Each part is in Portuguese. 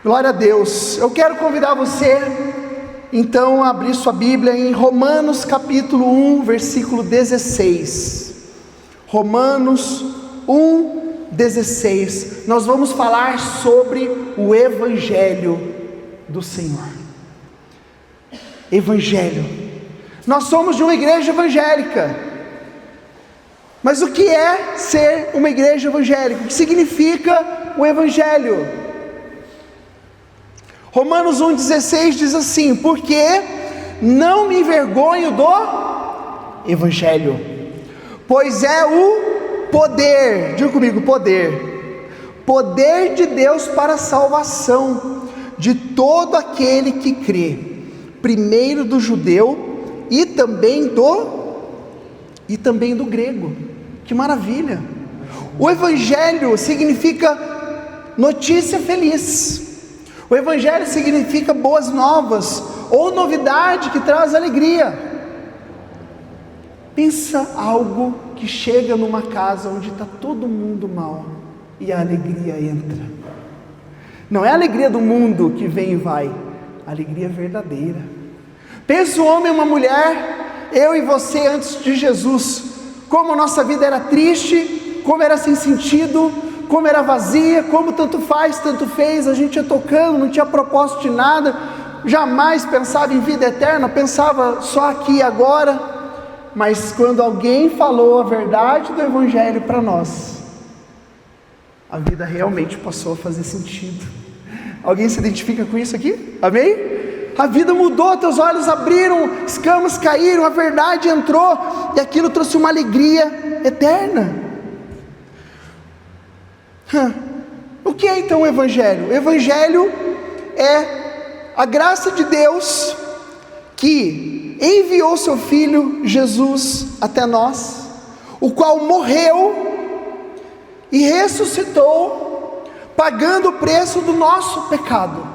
Glória a Deus. Eu quero convidar você, então, a abrir sua Bíblia em Romanos capítulo 1, versículo 16. Romanos 1, 16. Nós vamos falar sobre o Evangelho do Senhor. Evangelho. Nós somos de uma igreja evangélica. Mas o que é ser uma igreja evangélica? O que significa o Evangelho? Romanos 1,16 diz assim: porque não me envergonho do Evangelho, pois é o poder, diga comigo, poder de Deus para a salvação de todo aquele que crê, primeiro do judeu e também do grego. Que maravilha! O Evangelho significa notícia feliz. O Evangelho significa boas novas, ou novidade que traz alegria. Pensa algo que chega numa casa onde está todo mundo mal, e a alegria entra. Não é a alegria do mundo que vem e vai, a alegria verdadeira. Pensa um homem e uma mulher, eu e você antes de Jesus, como a nossa vida era triste, como era sem sentido, como era vazia, como tanto faz, tanto fez, a gente ia tocando, não tinha propósito de nada, jamais pensava em vida eterna, pensava só aqui e agora. Mas quando alguém falou a verdade do Evangelho para nós, a vida realmente passou a fazer sentido. Alguém se identifica com isso aqui? Amém? A vida mudou, teus olhos abriram, escamas caíram, a verdade entrou, e aquilo trouxe uma alegria eterna. O que é então o Evangelho? O Evangelho é a graça de Deus que enviou seu Filho Jesus até nós, o qual morreu e ressuscitou, pagando o preço do nosso pecado.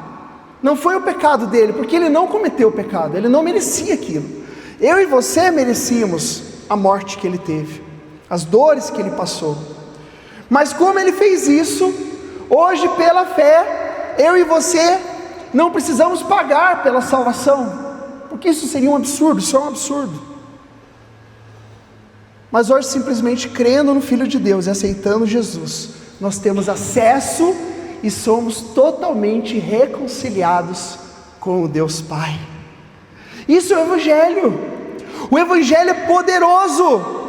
Não foi o pecado dele, porque ele não cometeu o pecado, ele não merecia aquilo. Eu e você merecíamos a morte que ele teve, as dores que ele passou. Mas como ele fez isso, hoje pela fé, eu e você não precisamos pagar pela salvação, porque isso seria um absurdo, isso é um absurdo. Mas hoje, simplesmente crendo no Filho de Deus e aceitando Jesus, nós temos acesso e somos totalmente reconciliados com o Deus Pai. Isso é o Evangelho. O Evangelho é poderoso,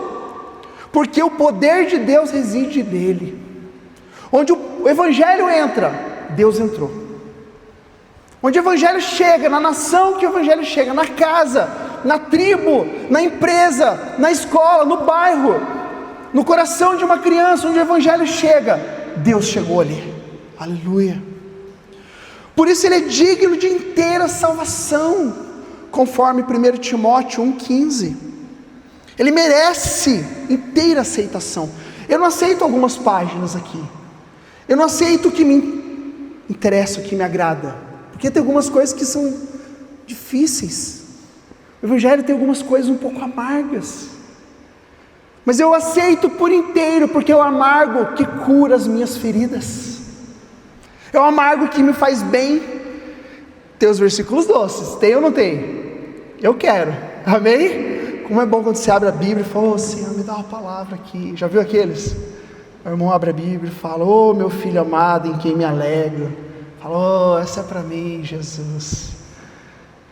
porque o poder de Deus reside nele. Onde o Evangelho entra, Deus entrou. Onde o Evangelho chega, na nação que o Evangelho chega, na casa, na tribo, na empresa, na escola, no bairro, no coração de uma criança, onde o Evangelho chega, Deus chegou ali. Aleluia. Por isso ele é digno de inteira salvação, conforme 1 Timóteo 1,15. Ele merece inteira aceitação. Eu não aceito algumas páginas aqui, eu não aceito o que me interessa, o que me agrada, porque tem algumas coisas que são difíceis. O Evangelho tem algumas coisas um pouco amargas, mas eu aceito por inteiro, porque é o amargo que cura as minhas feridas, é o amargo que me faz bem. Tem os versículos doces, tem ou não tem? Eu quero, amém? Como é bom quando você abre a Bíblia e fala: ô Senhor, me dá uma palavra aqui. Já viu aqueles? O irmão abre a Bíblia e fala: ô meu filho amado, em quem me alegro. Fala: ô, essa é para mim, Jesus.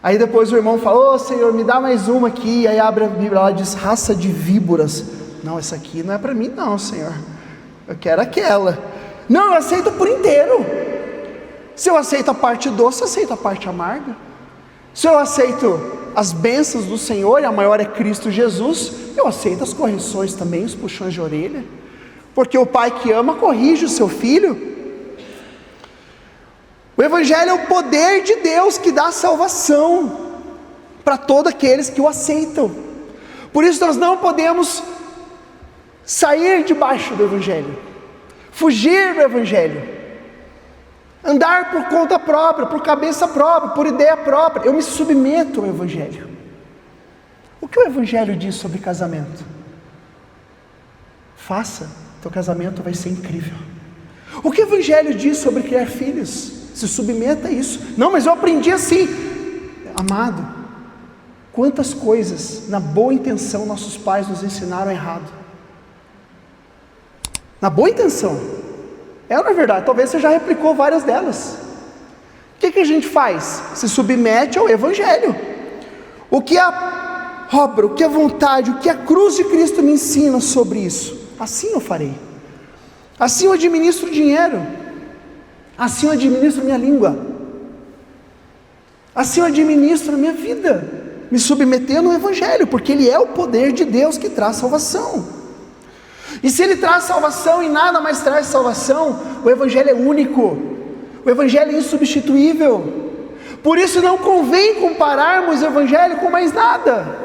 Aí depois o irmão fala: ô Senhor, me dá mais uma aqui. Aí abre a Bíblia, ela diz: raça de víboras. Não, essa aqui não é para mim não, Senhor, eu quero aquela. Não, eu aceito por inteiro. Se eu aceito a parte doce, eu aceito a parte amarga. Se eu aceito as bênçãos do Senhor, e a maior é Cristo Jesus, eu aceito as correções também, os puxões de orelha, porque o pai que ama corrige o seu filho. O Evangelho é o poder de Deus que dá salvação para todos aqueles que o aceitam. Por isso nós não podemos sair debaixo do Evangelho, fugir do Evangelho, andar por conta própria, por cabeça própria, por ideia própria. Eu me submeto ao Evangelho. O que o Evangelho diz sobre casamento? Faça, teu casamento vai ser incrível. O que o Evangelho diz sobre criar filhos? se submeta a isso. Não, mas eu aprendi assim. Amado, quantas coisas, na boa intenção, nossos pais nos ensinaram errado. Na boa intenção. Não é verdade, talvez você já replicou várias delas. O que a gente faz? Se submete ao Evangelho. O que a obra, o que a vontade, o que a cruz de Cristo me ensina sobre isso, assim eu farei. Assim eu administro o dinheiro. Assim eu administro minha língua. Assim eu administro a minha vida, me submetendo ao Evangelho, porque ele é o poder de Deus que traz salvação. E se ele traz salvação e nada mais traz salvação, o Evangelho é único, o Evangelho é insubstituível. Por isso não convém compararmos o Evangelho com mais nada.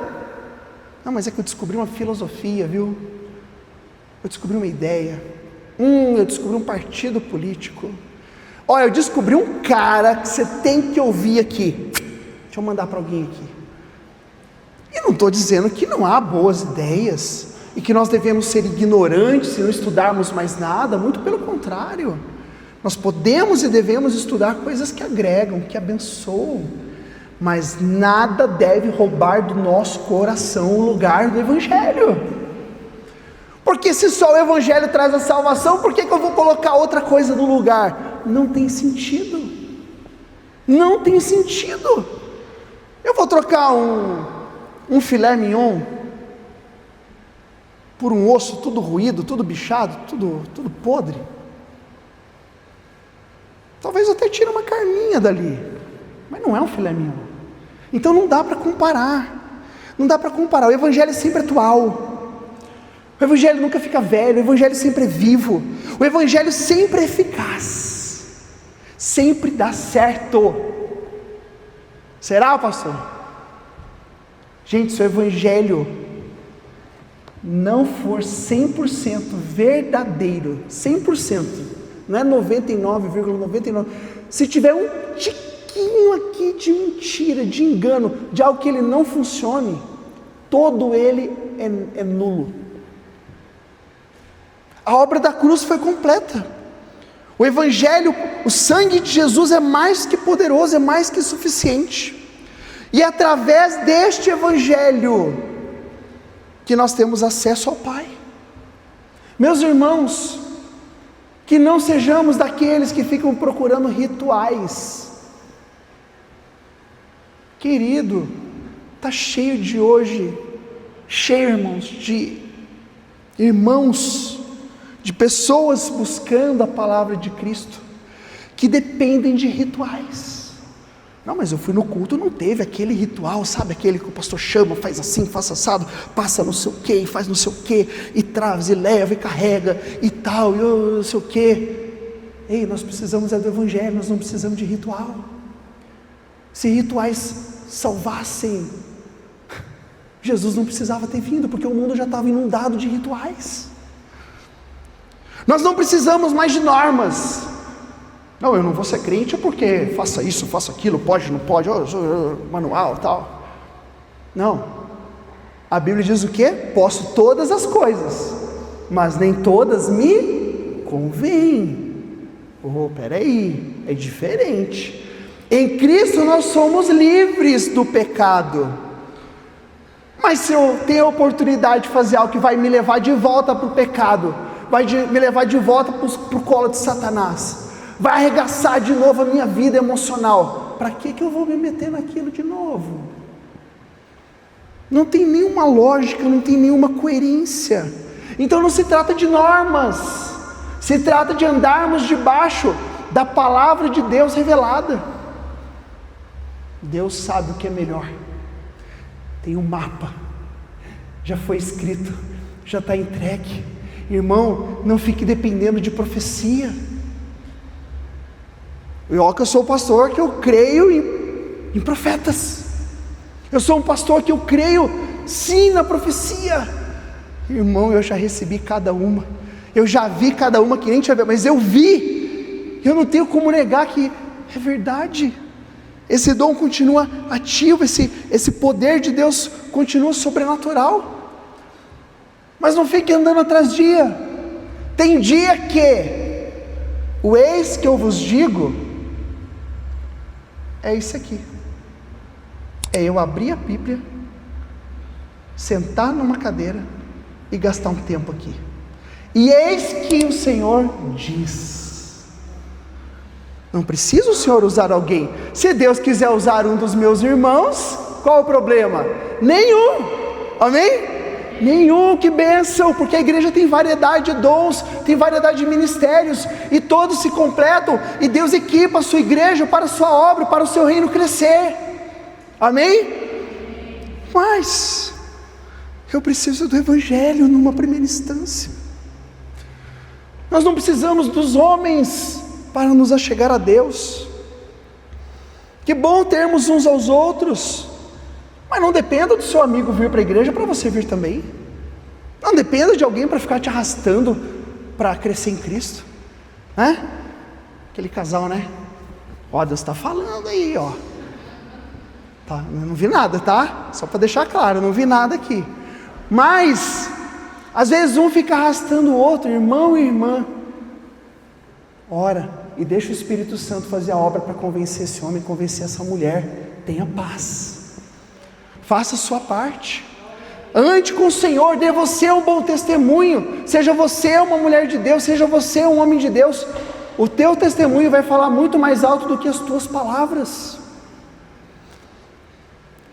Não, mas é que eu descobri uma filosofia, viu? Eu descobri uma ideia. Eu descobri um partido político. Olha, eu descobri um cara que você tem que ouvir aqui. Deixa eu mandar para alguém aqui. E não estou dizendo que não há boas ideias e que nós devemos ser ignorantes se não estudarmos mais nada. Muito pelo contrário. Nós podemos e devemos estudar coisas que agregam, que abençoam. Mas nada deve roubar do nosso coração o lugar do Evangelho. Porque se só o Evangelho traz a salvação, por que eu vou colocar outra coisa no lugar? Não tem sentido. Não tem sentido. Eu vou trocar um filé mignon por um osso tudo ruído, tudo bichado, tudo podre. Talvez até tire uma carninha dali, mas não é um filé mignon. Então não dá para comparar. Não dá para comparar. O Evangelho é sempre atual. O Evangelho nunca fica velho. O Evangelho sempre é vivo. O Evangelho sempre é eficaz. Sempre dá certo. Será, pastor? Gente, se o Evangelho não for 100% verdadeiro, 100%, não é 99,99%, se tiver um tiquinho aqui de mentira, de engano, de algo que ele não funcione, todo ele é nulo. A obra da cruz foi completa. O Evangelho, o sangue de Jesus é mais que poderoso, é mais que suficiente. E é através deste Evangelho que nós temos acesso ao Pai. Meus irmãos, que não sejamos daqueles que ficam procurando rituais. Querido, está cheio de hoje, cheio, irmãos, de pessoas buscando a palavra de Cristo, que dependem de rituais. Não, mas eu fui no culto, não teve aquele ritual, sabe, aquele que o pastor chama, faz assim, faz assado, passa não sei o que, faz não sei o que, e traz, e leva, e carrega, e tal, e não sei o que. Ei, nós precisamos do Evangelho, nós não precisamos de ritual. Se rituais salvassem, Jesus não precisava ter vindo, porque o mundo já estava inundado de rituais. Nós não precisamos mais de normas. Não, eu não vou ser crente porque faça isso, faça aquilo, pode, não pode, manual e tal. Não. A Bíblia diz o quê? Posso todas as coisas, mas nem todas me convêm. Peraí, é diferente. Em Cristo nós somos livres do pecado. Mas se eu tenho a oportunidade de fazer algo que vai me levar de volta para o pecado, vai me levar de volta para o colo de Satanás, vai arregaçar de novo a minha vida emocional, para que eu vou me meter naquilo de novo? Não tem nenhuma lógica, não tem nenhuma coerência. Então não se trata de normas, se trata de andarmos debaixo da palavra de Deus revelada. Deus sabe o que é melhor. Tem um mapa, já foi escrito, já está entregue. Irmão, não fique dependendo de profecia. Eu sou pastor que eu creio em profetas. Eu sou um pastor que eu creio sim na profecia. Irmão, eu já recebi cada uma, eu já vi cada uma que nem tinha visto, mas eu vi. Eu não tenho como negar que é verdade. Esse dom continua ativo, esse poder de Deus continua sobrenatural. Mas não fique andando atrás de dia. Tem dia que o eis que eu vos digo é isso aqui. É eu abrir a Bíblia, sentar numa cadeira e gastar um tempo aqui. E eis que o Senhor diz: não precisa o Senhor usar alguém. Se Deus quiser usar um dos meus irmãos, qual o problema? Nenhum. Amém? Nenhum. Que bênção, porque a igreja tem variedade de dons, tem variedade de ministérios, e todos se completam, e Deus equipa a sua igreja para a sua obra, para o seu reino crescer. Amém? Mas eu preciso do Evangelho numa primeira instância. Nós não precisamos dos homens para nos achegar a Deus. Que bom termos uns aos outros, mas não dependa do seu amigo vir para a igreja para você vir também. Não dependa de alguém para ficar te arrastando para crescer em Cristo, né? Aquele casal, né? Ó, Deus está falando aí, ó. Tá, eu não vi nada, tá? Só para deixar claro, eu não vi nada aqui. Mas às vezes um fica arrastando o outro, irmão e irmã. Ora, e deixa o Espírito Santo fazer a obra para convencer esse homem, convencer essa mulher. Tenha paz, faça a sua parte, ande com o Senhor, dê você um bom testemunho. Seja você uma mulher de Deus, seja você um homem de Deus, o teu testemunho vai falar muito mais alto do que as tuas palavras.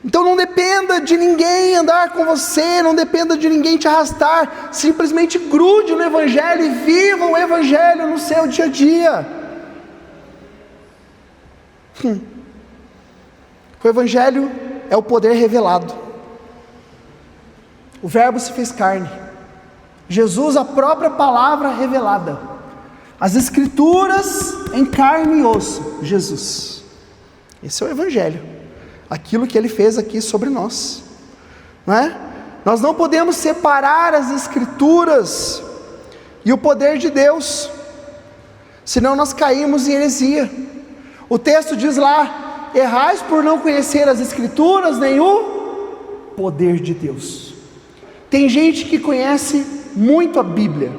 Então não dependa de ninguém andar com você, não dependa de ninguém te arrastar, simplesmente grude no Evangelho e viva o Evangelho no seu dia a dia. O Evangelho é o poder revelado. O Verbo se fez carne, Jesus, a própria palavra revelada, as Escrituras em carne e osso, Jesus. Esse é o Evangelho, aquilo que Ele fez aqui sobre nós, não é? Nós não podemos separar as Escrituras e o poder de Deus, senão nós caímos em heresia. O texto diz lá: errais por não conhecer as Escrituras nem o poder de Deus. Tem gente que conhece muito a Bíblia,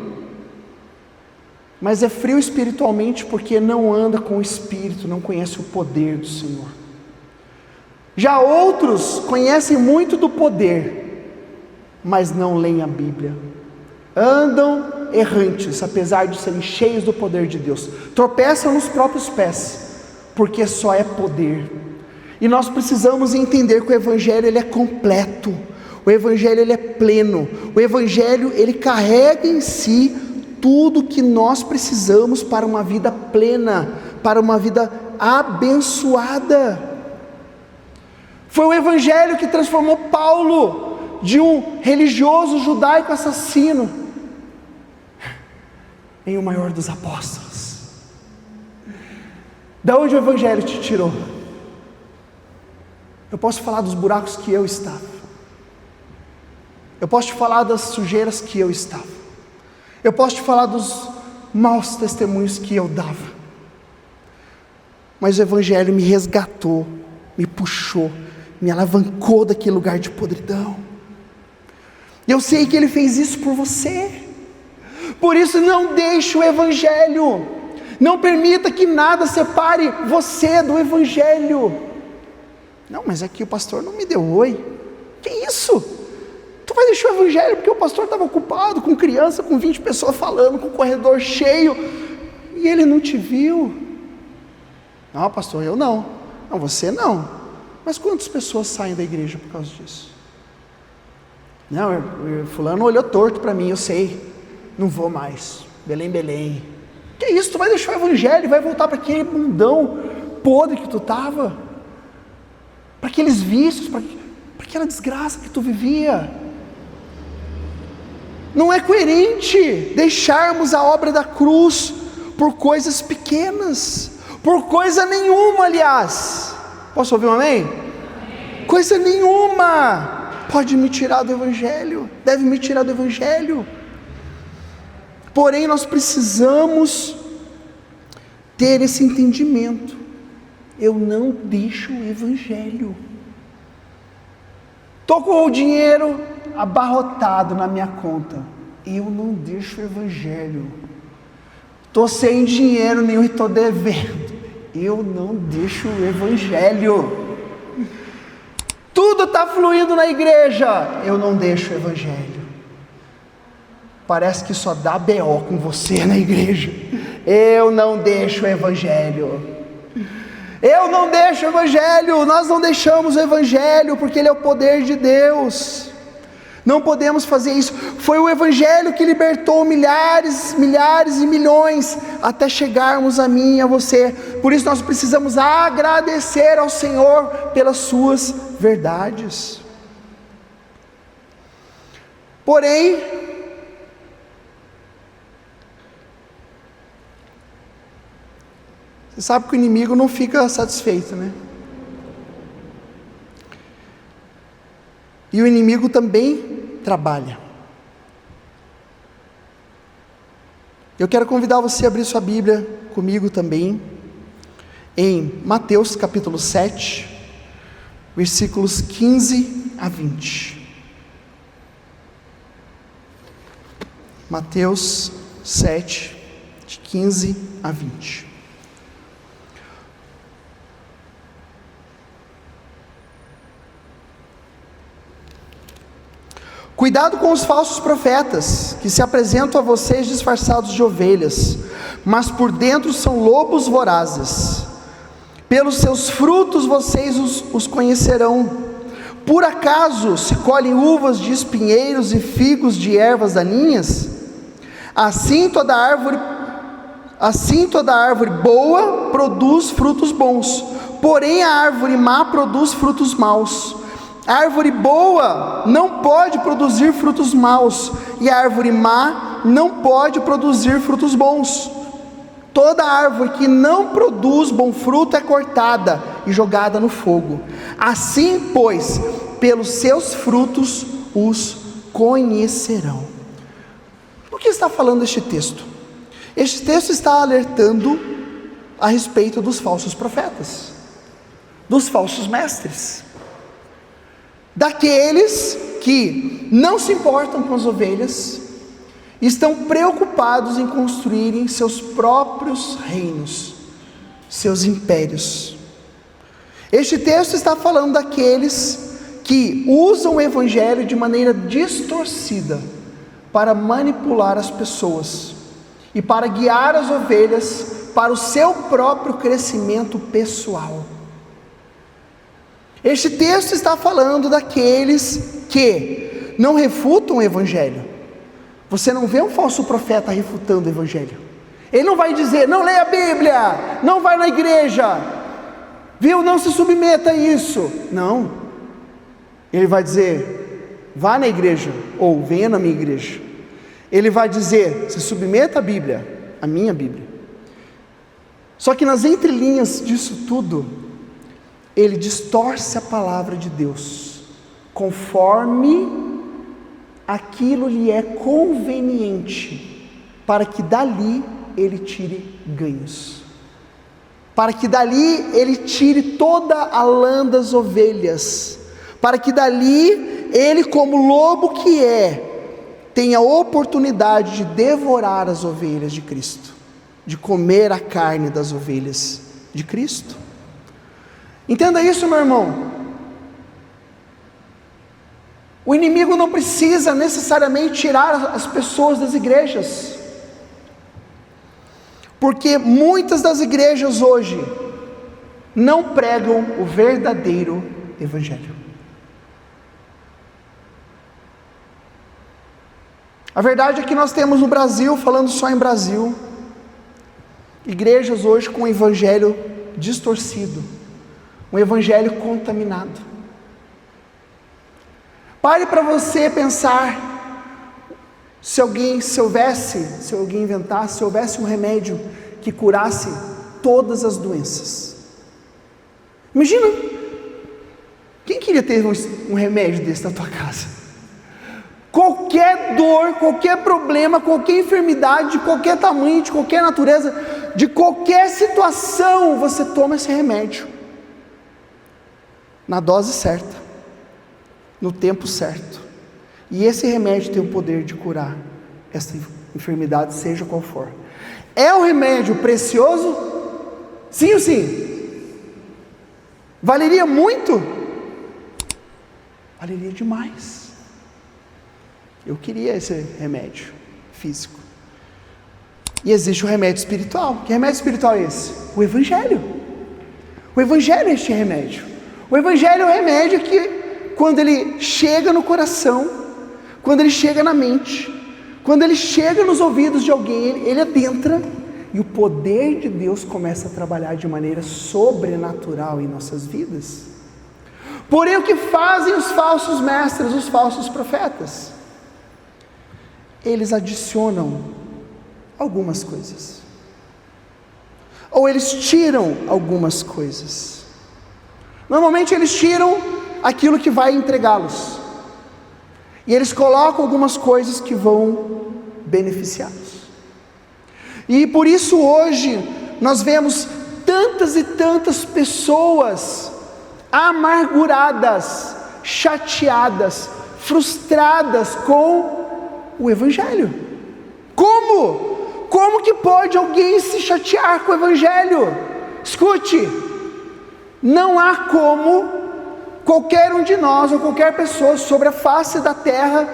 mas é frio espiritualmente porque não anda com o Espírito, não conhece o poder do Senhor. Já outros conhecem muito do poder, mas não leem a Bíblia, andam errantes, apesar de serem cheios do poder de Deus, tropeçam nos próprios pés, porque só é poder. E nós precisamos entender que o Evangelho ele é completo, o Evangelho ele é pleno, o Evangelho ele carrega em si tudo que nós precisamos para uma vida plena, para uma vida abençoada. Foi o Evangelho que transformou Paulo de um religioso judaico assassino em o maior dos apóstolos. Da onde o Evangelho te tirou? Eu posso falar dos buracos que eu estava, eu posso te falar das sujeiras que eu estava, eu posso te falar dos maus testemunhos que eu dava, mas o Evangelho me resgatou, me puxou, me alavancou daquele lugar de podridão. Eu sei que Ele fez isso por você, por isso não deixe o Evangelho, não permita que nada separe você do Evangelho. Não, mas aqui o pastor não me deu oi. Que isso? Tu vai deixar o Evangelho porque o pastor estava ocupado com criança, com 20 pessoas falando, com o corredor cheio, e ele não te viu? Não, pastor, eu não. Não, você não. Mas quantas pessoas saem da igreja por causa disso? Não, fulano olhou torto para mim, eu sei, não vou mais. Belém, Belém. Que isso? Tu vai deixar o Evangelho e vai voltar para aquele mundão podre que tu estava, para aqueles vícios, para aquela desgraça que tu vivia. Não é coerente deixarmos a obra da cruz por coisas pequenas, por coisa nenhuma, aliás. Posso ouvir um amém? Amém. Coisa nenhuma pode me tirar do Evangelho, deve me tirar do Evangelho. Porém, nós precisamos ter esse entendimento. Eu não deixo o Evangelho. Estou com o dinheiro abarrotado na minha conta, eu não deixo o Evangelho. Estou sem dinheiro nenhum e estou devendo, eu não deixo o Evangelho. Tudo está fluindo na igreja, eu não deixo o Evangelho. Parece que só dá BO com você na igreja. Eu não deixo o Evangelho. Eu não deixo o Evangelho. Nós não deixamos o Evangelho, porque ele é o poder de Deus. Não podemos fazer isso. Foi o Evangelho que libertou milhares e milhões, até chegarmos a mim e a você. Por isso nós precisamos agradecer ao Senhor pelas suas verdades. Porém, você sabe que o inimigo não fica satisfeito, né? E o inimigo também trabalha. Eu quero convidar você a abrir sua Bíblia comigo também, em Mateus capítulo 7, versículos 15 a 20. Mateus 7, de 15 a 20. Cuidado com os falsos profetas, que se apresentam a vocês disfarçados de ovelhas, mas por dentro são lobos vorazes. Pelos seus frutos vocês os conhecerão. Por acaso se colhem uvas de espinheiros e figos de ervas daninhas? Assim toda árvore boa produz frutos bons, porém a árvore má produz frutos maus. A árvore boa não pode produzir frutos maus, e a árvore má não pode produzir frutos bons. Toda árvore que não produz bom fruto é cortada e jogada no fogo. Assim, pois, pelos seus frutos os conhecerão. O que está falando este texto? Este texto está alertando a respeito dos falsos profetas, dos falsos mestres, daqueles que não se importam com as ovelhas, estão preocupados em construírem seus próprios reinos, seus impérios. Este texto está falando daqueles que usam o Evangelho de maneira distorcida para manipular as pessoas e para guiar as ovelhas para o seu próprio crescimento pessoal. Este texto está falando daqueles que não refutam o Evangelho. Você não vê um falso profeta refutando o Evangelho. Ele não vai dizer, não leia a Bíblia, não vai na igreja, viu, não se submeta a isso. Não, ele vai dizer, vá na igreja, ou venha na minha igreja. Ele vai dizer, se submeta à Bíblia, a minha Bíblia. Só que nas entrelinhas disso tudo, ele distorce a palavra de Deus, conforme aquilo lhe é conveniente, para que dali ele tire ganhos, para que dali ele tire toda a lã das ovelhas, para que dali ele, como lobo que é, tenha a oportunidade de devorar as ovelhas de Cristo, de comer a carne das ovelhas de Cristo. Entenda isso, meu irmão. O inimigo não precisa necessariamente tirar as pessoas das igrejas, porque muitas das igrejas hoje não pregam o verdadeiro Evangelho. A verdade é que nós temos no Brasil, falando só em Brasil, igrejas hoje com o Evangelho distorcido, um Evangelho contaminado. Pare para você pensar, se alguém houvesse um remédio que curasse todas as doenças. Imagina, quem queria ter um remédio desse na tua casa? Qualquer dor, qualquer problema, qualquer enfermidade, de qualquer tamanho, de qualquer natureza, de qualquer situação, você toma esse remédio, na dose certa, no tempo certo, e esse remédio tem o poder de curar essa enfermidade, seja qual for. É um remédio precioso? Sim ou sim? Valeria muito? Valeria demais. Eu queria esse remédio físico. E existe o remédio espiritual. Que remédio espiritual é esse? O Evangelho. O Evangelho é este remédio. O Evangelho é o remédio que, quando ele chega no coração, quando ele chega na mente, quando ele chega nos ouvidos de alguém, ele adentra, e o poder de Deus começa a trabalhar de maneira sobrenatural em nossas vidas. Porém, o que fazem os falsos mestres, os falsos profetas? Eles adicionam algumas coisas, ou eles tiram algumas coisas. Normalmente eles tiram aquilo que vai entregá-los, e eles colocam algumas coisas que vão beneficiá-los. E por isso hoje nós vemos tantas e tantas pessoas amarguradas, chateadas, frustradas com o Evangelho. Como que pode alguém se chatear com o Evangelho? Escute, não há como qualquer um de nós ou qualquer pessoa sobre a face da terra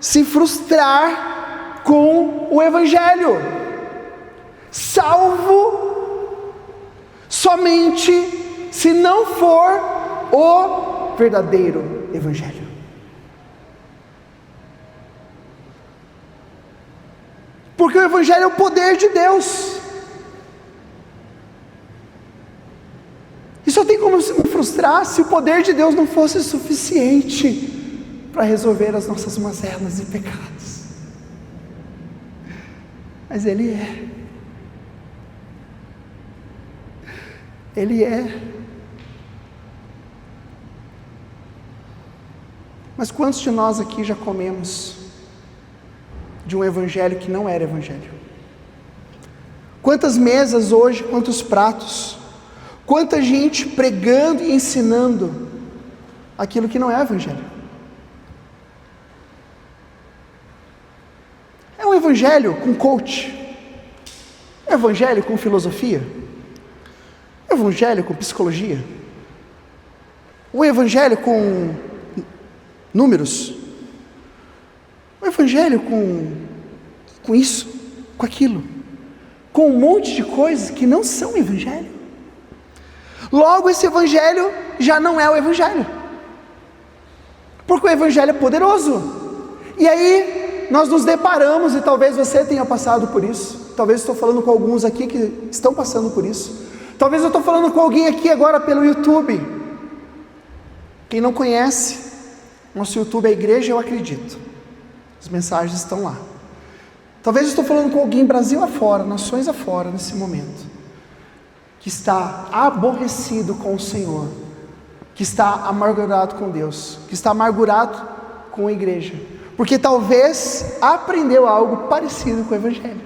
se frustrar com o Evangelho, salvo somente se não for o verdadeiro Evangelho. Porque o Evangelho é o poder de Deus. E só tem como me frustrar se o poder de Deus não fosse suficiente para resolver as nossas mazelas e pecados. Mas Ele é. Ele é. Mas quantos de nós aqui já comemos de um evangelho que não era evangelho? Quantas mesas hoje, quantos pratos, quanta gente pregando e ensinando aquilo que não é evangelho? É um evangelho com coach, é um evangelho com filosofia, é um evangelho com psicologia, o evangelho com números, o evangelho com isso, com aquilo, com um monte de coisas que não são evangelho. Logo, esse evangelho já não é o evangelho, porque o evangelho é poderoso. E aí nós nos deparamos, e talvez você tenha passado por isso, talvez estou falando com alguns aqui que estão passando por isso, talvez eu estou falando com alguém aqui agora pelo YouTube. Quem não conhece, nosso YouTube é a Igreja Eu Acredito, as mensagens estão lá. Talvez eu estou falando com alguém Brasil afora, nações afora, nesse momento, que está aborrecido com o Senhor, que está amargurado com Deus, que está amargurado com a igreja, porque talvez aprendeu algo parecido com o Evangelho.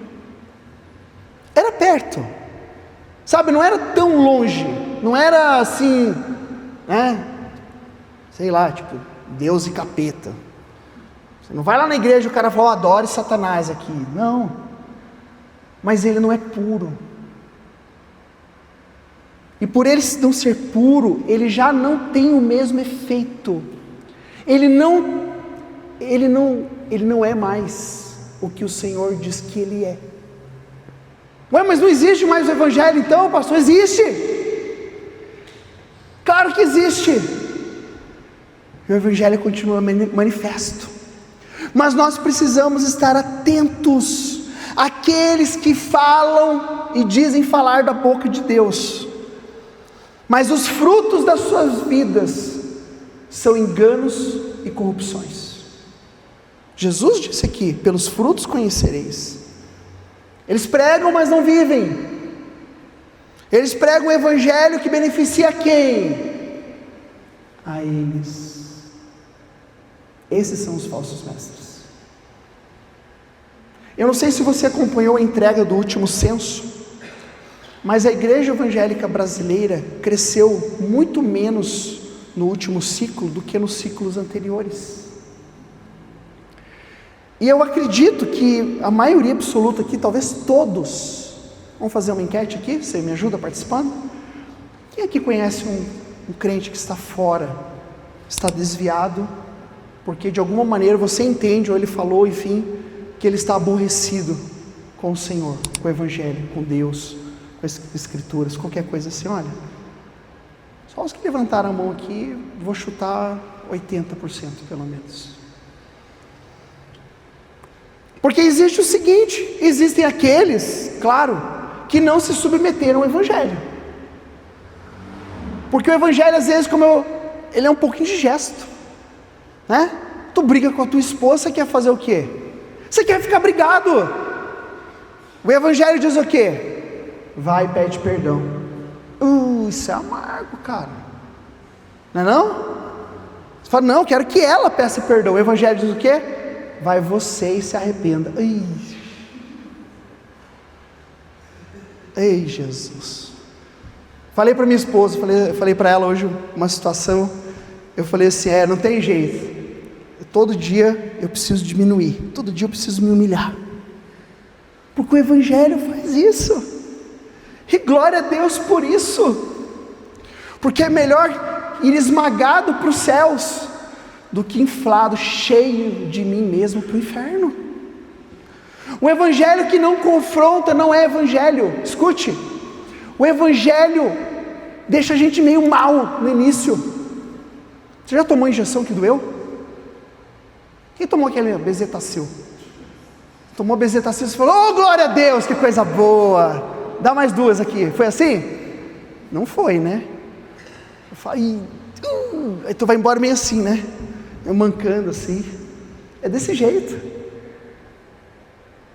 Era perto, sabe, não era tão longe, não era assim, né, sei lá, tipo, Deus e capeta. Você não vai lá na igreja e o cara fala, adore Satanás aqui, não, mas ele não é puro, e por ele não ser puro, ele já não tem o mesmo efeito, ele não é mais o que o Senhor diz que ele é. Ué, mas não existe mais o Evangelho então, pastor? Existe, claro que existe, e o Evangelho continua manifesto, mas nós precisamos estar atentos àqueles que falam e dizem falar da boca de Deus, mas os frutos das suas vidas são enganos e corrupções. Jesus disse aqui, pelos frutos conhecereis. Eles pregam, mas não vivem. Eles pregam o evangelho que beneficia a quem? A eles. Esses são os falsos mestres. Eu não sei se você acompanhou a entrega do último censo, mas a igreja evangélica brasileira cresceu muito menos no último ciclo do que nos ciclos anteriores. E eu acredito que a maioria absoluta aqui, talvez todos, Vamos fazer uma enquete aqui, você me ajuda participando? Quem aqui conhece um crente que está fora, está desviado, porque de alguma maneira você entende, ou ele falou, enfim, que ele está aborrecido com o Senhor, com o Evangelho, com Deus, com as Escrituras, qualquer coisa assim? Olha, só os que levantaram a mão aqui, vou chutar 80% pelo menos. Porque existe o seguinte, existem aqueles, claro, que não se submeteram ao Evangelho. Porque o Evangelho às vezes, ele é um pouco indigesto, né? Tu briga com a tua esposa, você quer fazer o quê? Você quer ficar brigado. O Evangelho diz o quê? Vai e pede perdão. Isso é amargo, cara. Não é não? Você fala, não, quero que ela peça perdão. O Evangelho diz o quê? Vai você e se arrependa. Ei, Jesus. Falei para minha esposa, falei para ela hoje uma situação. Eu falei assim, não tem jeito. Todo dia eu preciso diminuir. Todo dia eu preciso me humilhar. Porque o Evangelho faz isso. E glória a Deus por isso. Porque é melhor ir esmagado para os céus do que inflado, cheio de mim mesmo para o inferno. O Evangelho que não confronta não é Evangelho. Escute, o Evangelho deixa a gente meio mal no início. Você já tomou injeção que doeu? Quem tomou aquele Bezetacil? Tomou Bezetacil e falou, oh glória a Deus, que coisa boa, dá mais duas aqui. Foi assim? Não foi, né? Eu falei, aí tu vai embora meio assim, né? Eu mancando assim. É desse jeito.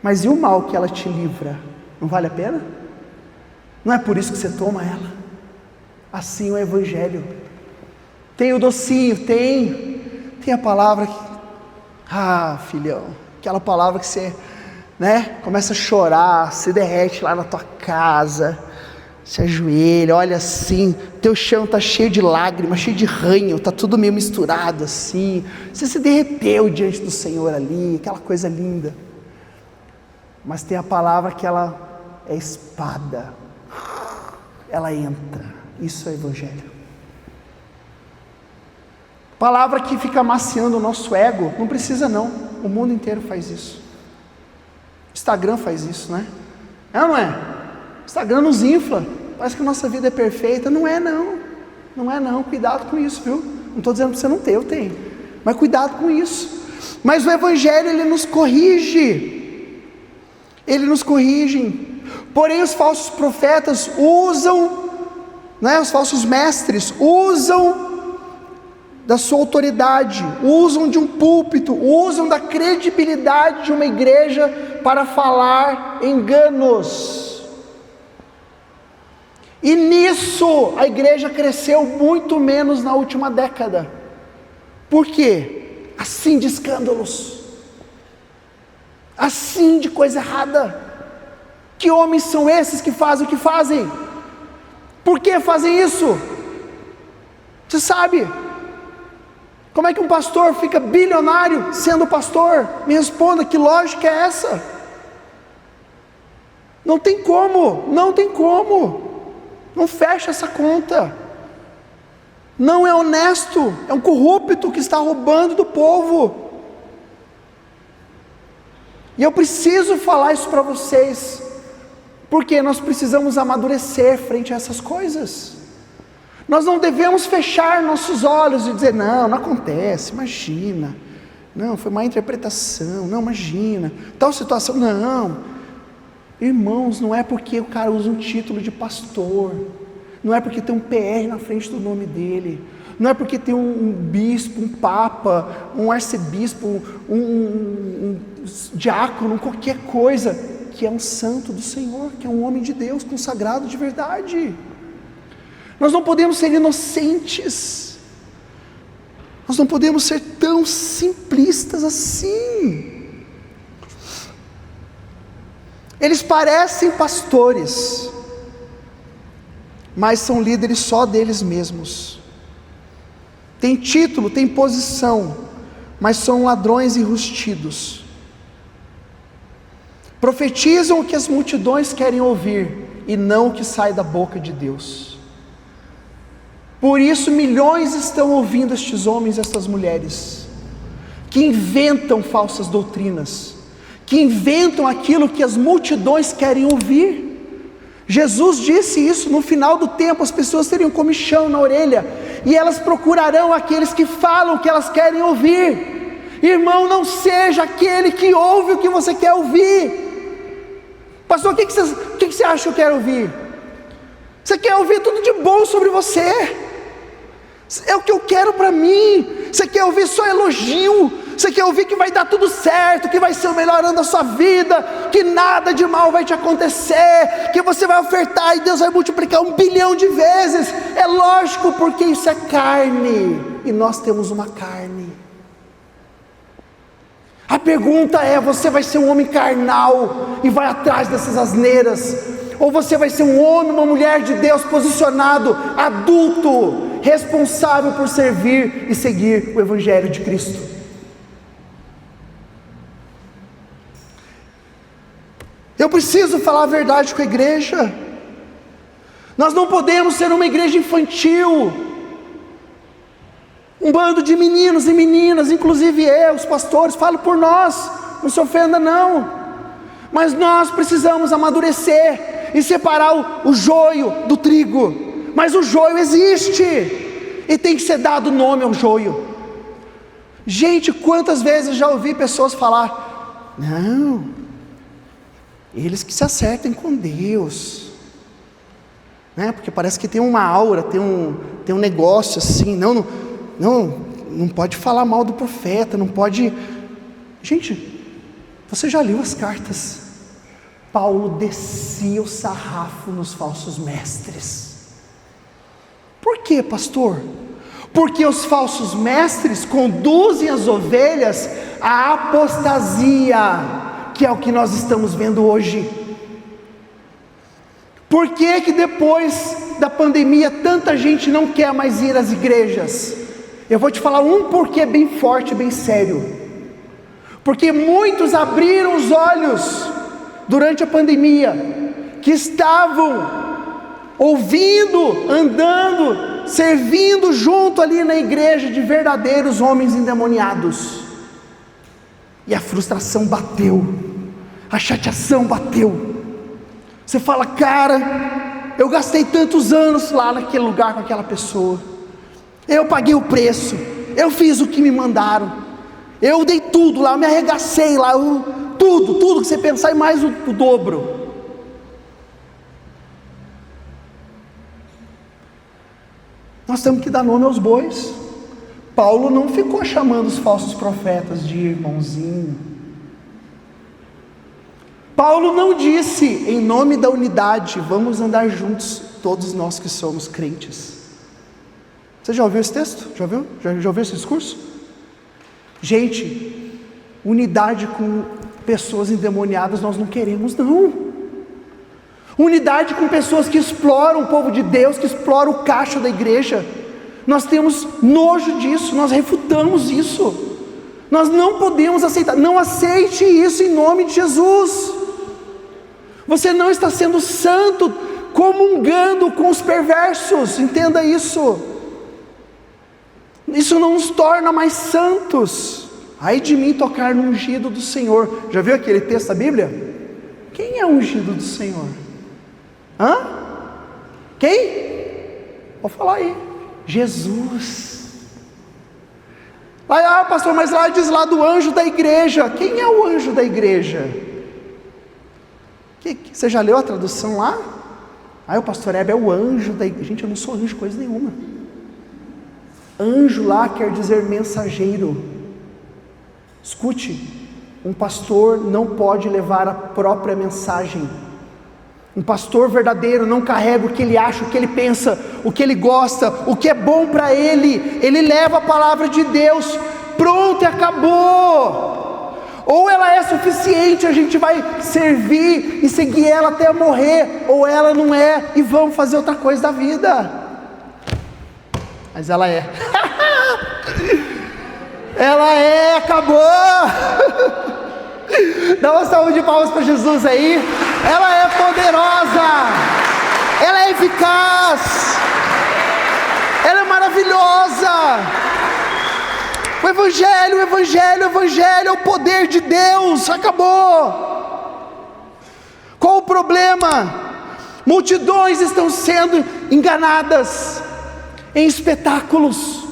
Mas e o mal que ela te livra? Não vale a pena? Não é por isso que você toma ela? Assim é o Evangelho. Tem o docinho, tem a palavra que, filhão, aquela palavra que você, né, começa a chorar, se derrete lá na tua casa, se ajoelha, olha assim, teu chão está cheio de lágrimas, cheio de ranho, está tudo meio misturado assim, você se derreteu diante do Senhor ali, aquela coisa linda. Mas tem a palavra que ela é espada, ela entra, isso é Evangelho. Palavra que fica amaciando o nosso ego, não precisa não, o mundo inteiro faz isso. Instagram faz isso, né? É ou não é? Instagram nos infla, parece que a nossa vida é perfeita. Não é não, cuidado com isso, viu? Não estou dizendo para você não ter, eu tenho, mas cuidado com isso. Mas o Evangelho, ele nos corrige, porém os falsos profetas usam, né, os falsos mestres usam da sua autoridade, usam de um púlpito, usam da credibilidade de uma igreja para falar enganos. E nisso a igreja cresceu muito menos na última década. Por quê? Assim de escândalos, assim de coisa errada. Que homens são esses que fazem o que fazem? Por que fazem isso? Você sabe? Como é que um pastor fica bilionário sendo pastor? Me responda, que lógica é essa? Não tem como, não fecha essa conta, não é honesto, é um corrupto que está roubando do povo. E eu preciso falar isso para vocês, porque nós precisamos amadurecer frente a essas coisas. Nós não devemos fechar nossos olhos e dizer, não acontece, imagina, não, foi má interpretação, não, imagina, tal situação, não. Irmãos, não é porque o cara usa um título de pastor, não é porque tem um PR na frente do nome dele, não é porque tem um bispo, um papa, um arcebispo, um diácono, qualquer coisa, que é um santo do Senhor, que é um homem de Deus, consagrado de verdade. Nós não podemos ser inocentes, nós não podemos ser tão simplistas assim. Eles parecem pastores, mas são líderes só deles mesmos. Tem título, tem posição, mas são ladrões enrustidos. profetizam o que as multidões querem ouvir e não o que sai da boca de Deus. Por isso milhões estão ouvindo estes homens e estas mulheres, que inventam falsas doutrinas, que inventam aquilo que as multidões querem ouvir. Jesus disse isso: no final do tempo as pessoas teriam comichão na orelha, e elas procurarão aqueles que falam o que elas querem ouvir. Irmão, não seja aquele que ouve o que você quer ouvir. Pastor, o que você acha que eu quero ouvir? Você quer ouvir tudo de bom sobre você, é o que eu quero para mim. Você quer ouvir só elogio, você quer ouvir que vai dar tudo certo, que vai ser o melhor ano da sua vida, que nada de mal vai te acontecer, que você vai ofertar e Deus vai multiplicar 1 bilhão de vezes. É lógico, porque isso é carne, e nós temos uma carne. A pergunta é: você vai ser um homem carnal e vai atrás dessas asneiras, ou você vai ser um homem, uma mulher de Deus posicionado, adulto, responsável por servir e seguir o Evangelho de Cristo? Eu preciso falar a verdade com a igreja. Nós não podemos ser uma igreja infantil, um bando de meninos e meninas, inclusive eu, os pastores, falo por nós, não se ofenda não, mas nós precisamos amadurecer e separar o joio do trigo. Mas o joio existe, e tem que ser dado nome ao joio. Gente, quantas vezes já ouvi pessoas falar: não, eles que se acertem com Deus, né? Porque parece que tem uma aura, tem um negócio assim, não pode falar mal do profeta, não pode. Gente, você já leu as cartas? Paulo descia o sarrafo nos falsos mestres. Por quê, pastor? Porque os falsos mestres conduzem as ovelhas à apostasia, que é o que nós estamos vendo hoje. Por que depois da pandemia tanta gente não quer mais ir às igrejas? Eu vou te falar um porquê bem forte, bem sério. Porque muitos abriram os olhos durante a pandemia, que estavam ouvindo, andando, servindo junto ali na igreja de verdadeiros homens endemoniados, e a frustração bateu, a chateação bateu. Você fala: cara, eu gastei tantos anos lá naquele lugar com aquela pessoa, eu paguei o preço, eu fiz o que me mandaram, eu dei tudo lá, eu me arregacei lá, tudo que você pensar e mais o dobro. Nós temos que dar nome aos bois. Paulo não ficou chamando os falsos profetas de irmãozinho. Paulo não disse, em nome da unidade, vamos andar juntos, todos nós que somos crentes. Você já ouviu esse texto? Já ouviu? Já ouviu esse discurso? Gente, unidade com pessoas endemoniadas nós não queremos, não. Unidade com pessoas que exploram o povo de Deus, que exploram o caixa da igreja, nós temos nojo disso, nós refutamos isso. Nós não podemos aceitar. Não aceite isso em nome de Jesus. Você não está sendo santo comungando com os perversos, entenda isso. Isso não nos torna mais santos. Ai de mim tocar no ungido do Senhor. Já viu aquele texto da Bíblia? Quem é o ungido do Senhor? Quem? Vou falar aí. Jesus. Pastor, mas lá diz lá do anjo da igreja. Quem é o anjo da igreja? Você já leu a tradução lá? O pastor Hebe é o anjo da igreja. Gente, eu não sou anjo coisa nenhuma. Anjo lá quer dizer mensageiro. Escute, um pastor não pode levar a própria mensagem. Um pastor verdadeiro não carrega o que ele acha, o que ele pensa, o que ele gosta, o que é bom para ele. Ele leva a palavra de Deus, pronto, e acabou. Ou ela é suficiente, a gente vai servir e seguir ela até morrer, ou ela não é, e vamos fazer outra coisa da vida. Mas ela é. Ela é, acabou. Dá uma salva de palmas para Jesus aí. Ela é poderosa, ela é eficaz, ela é maravilhosa. O Evangelho é o poder de Deus. Acabou. Qual o problema? Multidões estão sendo enganadas em espetáculos,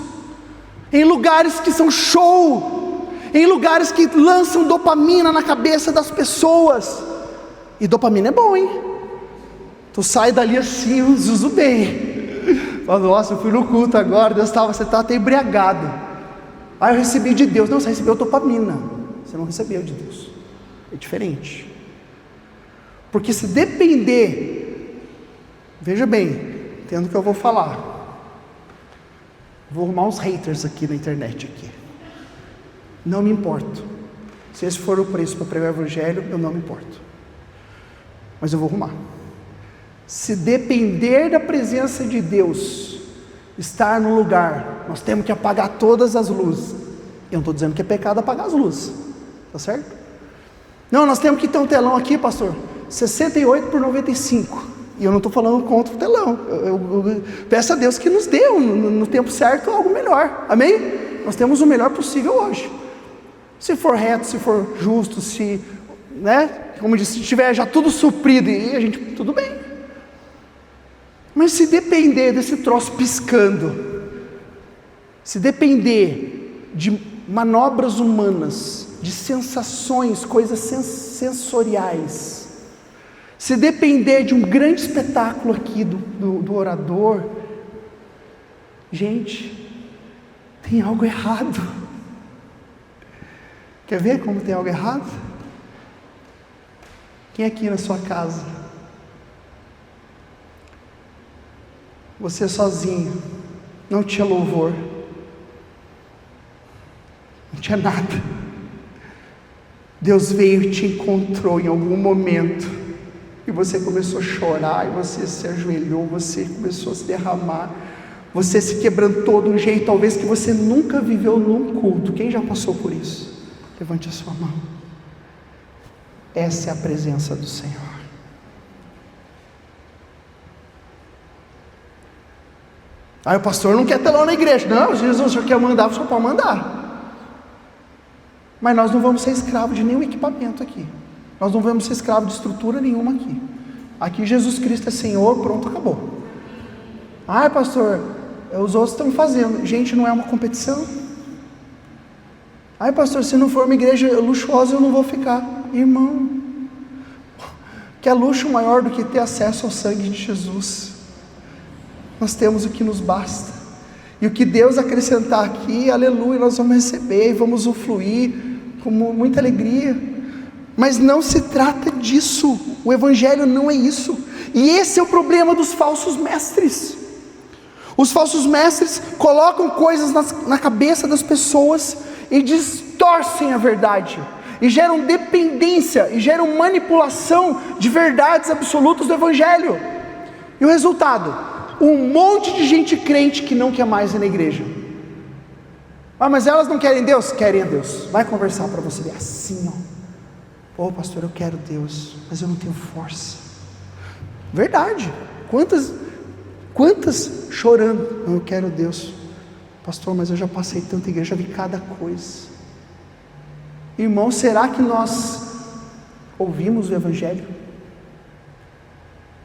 em lugares que são show, em lugares que lançam dopamina na cabeça das pessoas. E dopamina é bom, hein? Tu sai dali assim, uso bem. Fala, nossa, eu fui no culto agora, você estava até embriagado. Ah, eu recebi de Deus. Não, você recebeu dopamina, você não recebeu de Deus. É diferente. Porque se depender, veja bem, entendo o que eu vou falar. Vou arrumar uns haters aqui na internet aqui. Não me importo. Se esse for o preço para pregar o Evangelho, eu não me importo. Mas eu vou arrumar. Se depender da presença de Deus, estar no lugar, nós temos que apagar todas as luzes. Eu não estou dizendo que é pecado apagar as luzes, tá certo? Não, nós temos que ter um telão aqui, pastor, 68 por 95. E eu não estou falando contra o telão. Eu peço a Deus que nos dê no tempo certo algo melhor. Amém? Nós temos o melhor possível hoje. Se for reto, se for justo, se, né? Como eu disse, se tiver já tudo suprido, e a gente, tudo bem. Mas se depender desse troço piscando, se depender de manobras humanas, de sensações, coisas sensoriais, se depender de um grande espetáculo aqui do orador, gente, tem algo errado. Quer ver como tem algo errado? Quem aqui na sua casa, você sozinho, não tinha louvor, não tinha nada, Deus veio e te encontrou em algum momento, e você começou a chorar, e você se ajoelhou, você começou a se derramar, você se quebrantou de um jeito talvez que você nunca viveu num culto. Quem já passou por isso? Levante a sua mão. Essa é a presença do Senhor. O pastor não quer telão na igreja. Não, Jesus, o senhor quer mandar, o senhor pode mandar. Mas nós não vamos ser escravos de nenhum equipamento aqui. Nós não vamos ser escravos de estrutura nenhuma aqui. Aqui Jesus Cristo é Senhor, pronto, acabou. Pastor, os outros estão fazendo. Gente, não é uma competição. Pastor, se não for uma igreja luxuosa, eu não vou ficar. Irmão, que é luxo maior do que ter acesso ao sangue de Jesus? Nós temos o que nos basta. E o que Deus acrescentar aqui, aleluia, nós vamos receber e vamos usufruir com muita alegria. Mas não se trata disso. O Evangelho não é isso. E esse é o problema dos falsos mestres. Os falsos mestres colocam coisas na cabeça das pessoas e distorcem a verdade, e geram dependência, e geram manipulação de verdades absolutas do Evangelho. E o resultado? Um monte de gente crente que não quer mais ir na igreja. Mas elas não querem Deus? Querem a Deus. Vai conversar para você ver assim, pastor, eu quero Deus, mas eu não tenho força. Verdade. Quantas chorando? Não, eu quero Deus. Pastor, mas eu já passei tanta igreja, já vi cada coisa. Irmão, será que nós ouvimos o Evangelho?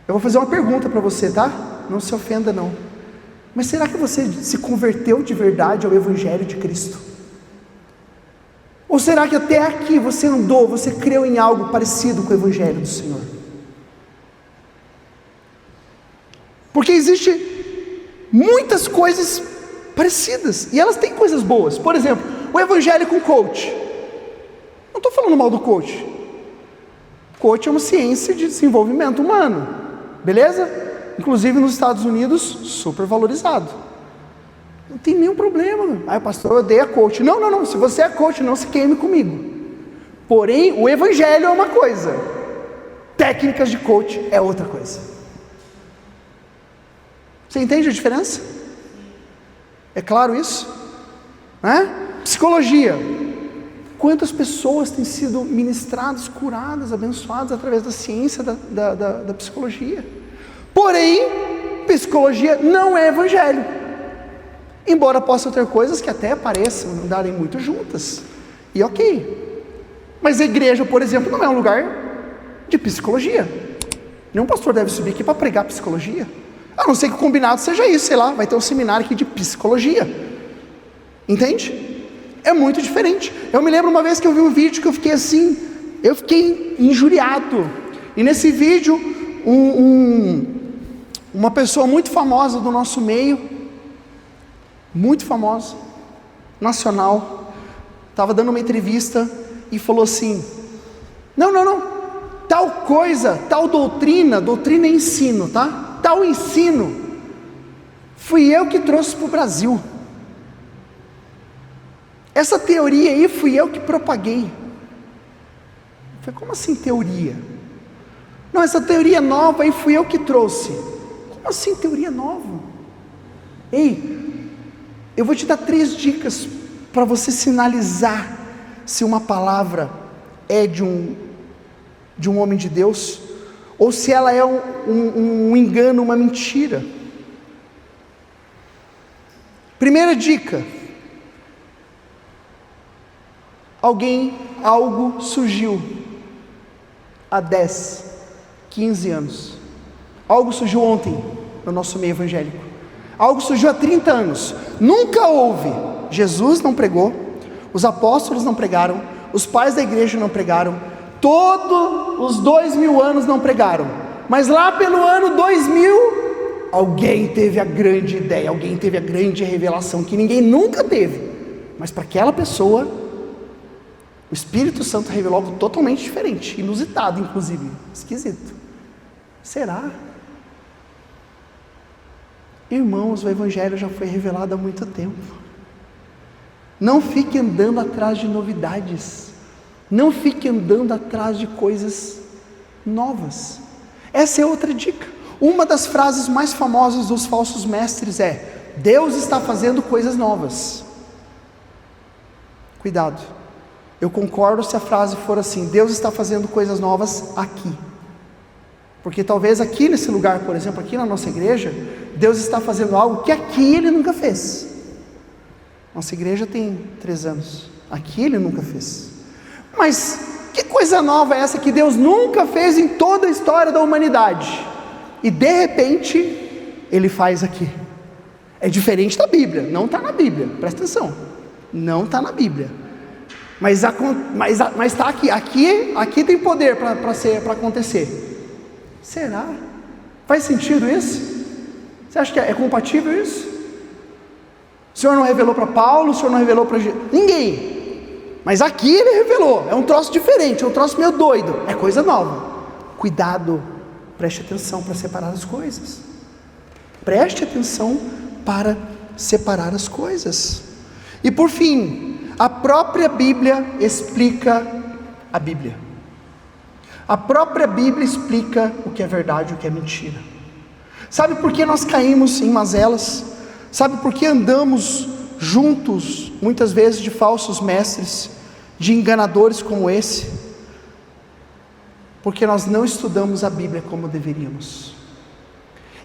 Eu vou fazer uma pergunta para você, tá? Não se ofenda não. Mas será que você se converteu de verdade ao Evangelho de Cristo? Ou será que até aqui você andou, você creu em algo parecido com o Evangelho do Senhor? Porque existe muitas coisas parecidas, e elas têm coisas boas. Por exemplo, o Evangelho com coach. Não estou falando mal do coach. Coach é uma ciência de desenvolvimento humano, beleza? Inclusive nos Estados Unidos, super valorizado. Não tem nenhum problema. Pastor, eu odeio a coach. Não, se você é coach, não se queime comigo. Porém, o Evangelho é uma coisa, técnicas de coach é outra coisa. Você entende a diferença? É claro isso? Psicologia. Quantas pessoas têm sido ministradas, curadas, abençoadas através da ciência da psicologia. Porém, psicologia não é evangelho. Embora possam ter coisas que até pareçam andarem muito juntas. E ok. Mas a igreja, por exemplo, não é um lugar de psicologia. Nenhum pastor deve subir aqui para pregar psicologia. A não ser que o combinado seja isso, sei lá, vai ter um seminário aqui de psicologia. Entende? É muito diferente. Eu me lembro uma vez que eu vi um vídeo que eu fiquei assim, eu fiquei injuriado. E nesse vídeo, uma pessoa muito famosa do nosso meio, muito famosa, nacional, estava dando uma entrevista e falou assim: não, tal coisa, tal doutrina é ensino, tá? Tal ensino, fui eu que trouxe para o Brasil. Essa teoria aí fui eu que propaguei. Eu falei, como assim teoria? Não, essa teoria nova aí fui eu que trouxe. Como assim teoria nova? Ei, eu vou te dar 3 dicas para você sinalizar se uma palavra é de um homem de Deus, ou se ela é um engano, uma mentira. Primeira dica: algo surgiu há 10, 15 anos. Algo surgiu ontem no nosso meio evangélico. Algo surgiu há 30 anos. Nunca houve. Jesus não pregou, os apóstolos não pregaram, os pais da igreja não pregaram, todos os 2000 anos não pregaram. Mas lá pelo ano 2000, alguém teve a grande ideia, alguém teve a grande revelação que ninguém nunca teve. Mas para aquela pessoa, o Espírito Santo revelou algo totalmente diferente, inusitado inclusive, esquisito. Será? Irmãos, o Evangelho já foi revelado há muito tempo. Não fique andando atrás de novidades, não fique andando atrás de coisas novas. Essa é outra dica. Uma das frases mais famosas dos falsos mestres é: Deus está fazendo coisas novas. Cuidado. Eu concordo se a frase for assim: Deus está fazendo coisas novas aqui. Porque talvez aqui nesse lugar, por exemplo, aqui na nossa igreja, Deus está fazendo algo que aqui Ele nunca fez. Nossa igreja tem 3 anos, aqui Ele nunca fez. Mas que coisa nova é essa que Deus nunca fez em toda a história da humanidade? E de repente, Ele faz aqui. É diferente da Bíblia, não está na Bíblia, presta atenção, não está na Bíblia. Mas está aqui tem poder para acontecer. Será? Faz sentido isso? Você acha que é compatível isso? O Senhor não revelou para Paulo, o Senhor não revelou para ninguém, mas aqui Ele revelou. É um troço diferente, é um troço meio doido, é coisa nova. Cuidado, preste atenção para separar as coisas. Preste atenção para separar as coisas. E por fim, a própria Bíblia explica a Bíblia. A própria Bíblia explica o que é verdade e o que é mentira. Sabe por que nós caímos em mazelas? Sabe por que andamos juntos, muitas vezes, de falsos mestres, de enganadores como esse? Porque nós não estudamos a Bíblia como deveríamos.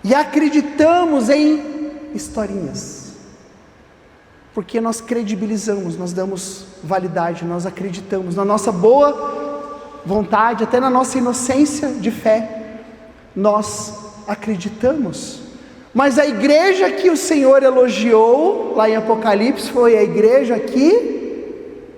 E acreditamos em historinhas. Porque nós credibilizamos, nós damos validade, nós acreditamos na nossa boa vontade, até na nossa inocência de fé, nós acreditamos. Mas a igreja que o Senhor elogiou, lá em Apocalipse, foi a igreja que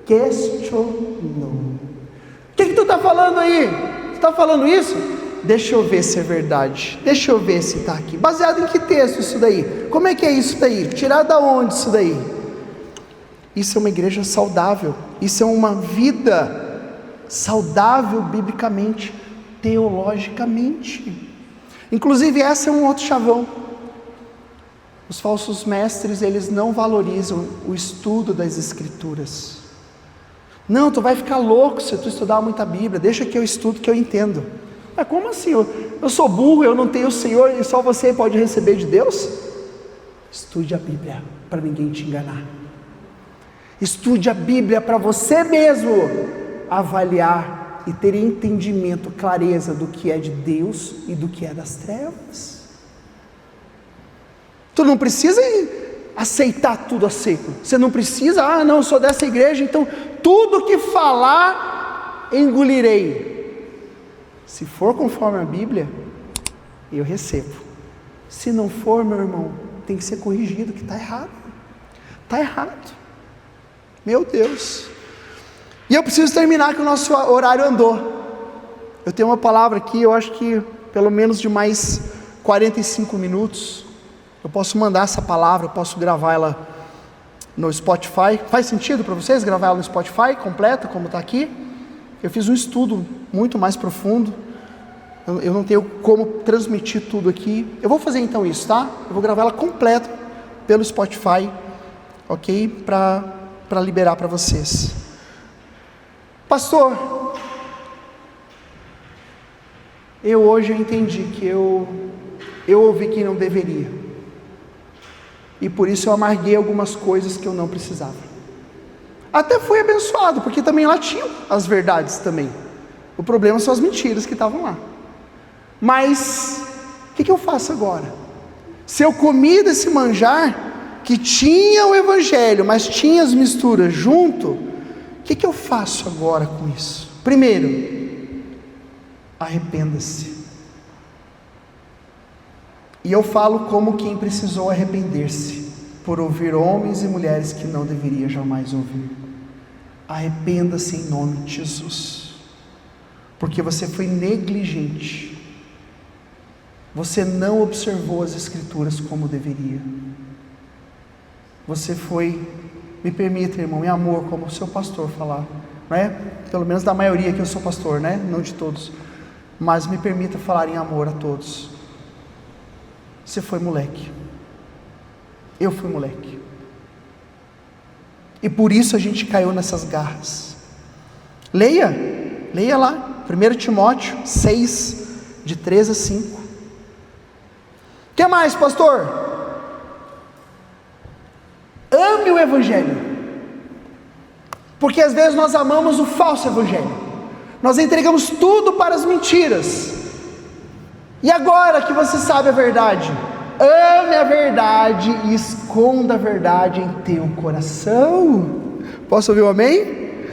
questionou. O que tu está falando aí? Tu está falando isso? Deixa eu ver se é verdade, deixa eu ver se está aqui. Baseado em que texto isso daí? Como é que é isso daí? Tirado da onde isso daí? Isso é uma igreja saudável, isso é uma vida saudável biblicamente, teologicamente. Inclusive esse é um outro chavão. Os falsos mestres, eles não valorizam o estudo das escrituras. Não, tu vai ficar louco se tu estudar muita Bíblia, deixa que eu estudo, que eu entendo. Mas como assim? Eu sou burro, eu não tenho o Senhor e só você pode receber de Deus? Estude a Bíblia, para ninguém te enganar. Estude a Bíblia para você mesmo avaliar e ter entendimento, clareza do que é de Deus e do que é das trevas. Tu não precisa aceitar tudo a seco. Você não precisa, não, eu sou dessa igreja, então tudo que falar, engolirei. Se for conforme a Bíblia, eu recebo. Se não for, meu irmão, tem que ser corrigido, que está errado. Está errado. Meu Deus. E eu preciso terminar, que o nosso horário andou. Eu tenho uma palavra aqui, eu acho que pelo menos de mais 45 minutos. Eu posso mandar essa palavra, eu posso gravar ela no Spotify. Faz sentido para vocês gravar ela no Spotify, completa, como está aqui? Eu fiz um estudo muito mais profundo. Eu não tenho como transmitir tudo aqui. Eu vou fazer então isso, tá? Eu vou gravar ela completa pelo Spotify, ok? Para liberar para vocês. Pastor, hoje eu entendi que eu ouvi quem não deveria. E por isso eu amarguei algumas coisas que eu não precisava. Até fui abençoado, porque também lá tinham as verdades também. O problema são as mentiras que estavam lá. Mas, o que eu faço agora? Se eu comi desse manjar, que tinha o Evangelho, mas tinha as misturas junto, o que eu faço agora com isso? Primeiro, arrependa-se. E eu falo como quem precisou arrepender-se, por ouvir homens e mulheres que não deveria jamais ouvir. Arrependa-se em nome de Jesus, porque você foi negligente. Você não observou as Escrituras como deveria. Você foi, me permita, irmão, em amor, como o seu pastor falar, né? Pelo menos da maioria que eu sou pastor, né? Não de todos, mas me permita falar em amor a todos. Você foi moleque. Eu fui moleque. E por isso a gente caiu nessas garras. Leia lá, 1 Timóteo 6, de 3 a 5. O que mais, pastor? Ame o Evangelho. Porque às vezes nós amamos o falso Evangelho. Nós entregamos tudo para as mentiras. E agora que você sabe a verdade, ame a verdade e esconda a verdade em teu coração. Posso ouvir um amém?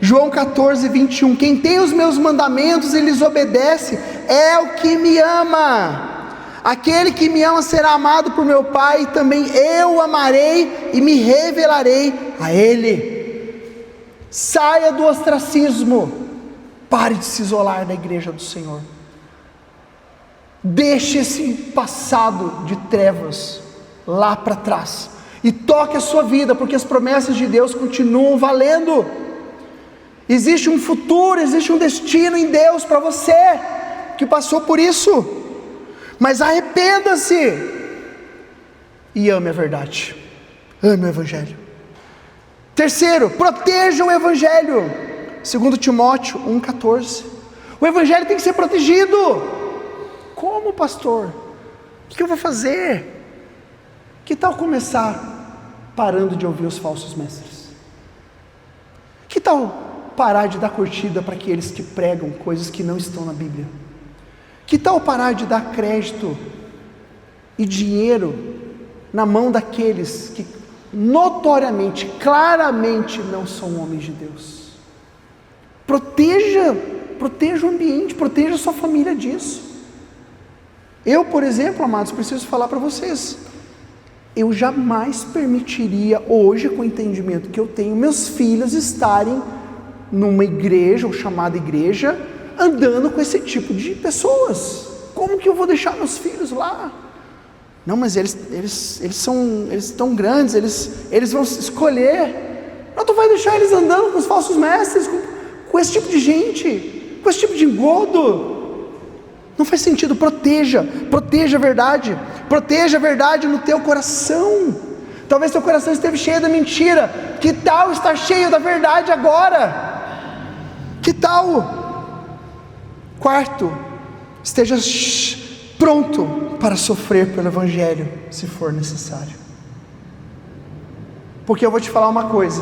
João 14, 21. Quem tem os meus mandamentos e lhes obedece, é o que me ama. Aquele que me ama será amado por meu Pai, e também eu o amarei e me revelarei a Ele. Saia do ostracismo. Pare de se isolar da igreja do Senhor. Deixe esse passado de trevas lá para trás e toque a sua vida, porque as promessas de Deus continuam valendo. Existe um futuro, existe um destino em Deus para você que passou por isso. Mas arrependa-se e ame a verdade, ame o Evangelho. Terceiro, proteja o Evangelho. 2 Timóteo 1,14. O Evangelho tem que ser protegido. Como, pastor? O que eu vou fazer? Que tal começar parando de ouvir os falsos mestres? Que tal parar de dar curtida para aqueles que pregam coisas que não estão na Bíblia? Que tal parar de dar crédito e dinheiro na mão daqueles que notoriamente, claramente não são homens de Deus? Proteja o ambiente, proteja a sua família disso. Eu, por exemplo, amados, preciso falar para vocês, eu jamais permitiria hoje, com o entendimento que eu tenho, meus filhos estarem numa igreja, ou chamada igreja, andando com esse tipo de pessoas. Como que eu vou deixar meus filhos lá? Não, mas eles estão grandes, eles vão escolher. Não, tu vai deixar eles andando com os falsos mestres, com esse tipo de gente, com esse tipo de engodo? Não faz sentido. Proteja a verdade no teu coração. Talvez teu coração esteja cheio da mentira. Que tal estar cheio da verdade agora? Que tal? Quarto, esteja pronto para sofrer pelo Evangelho, se for necessário. Porque eu vou te falar uma coisa: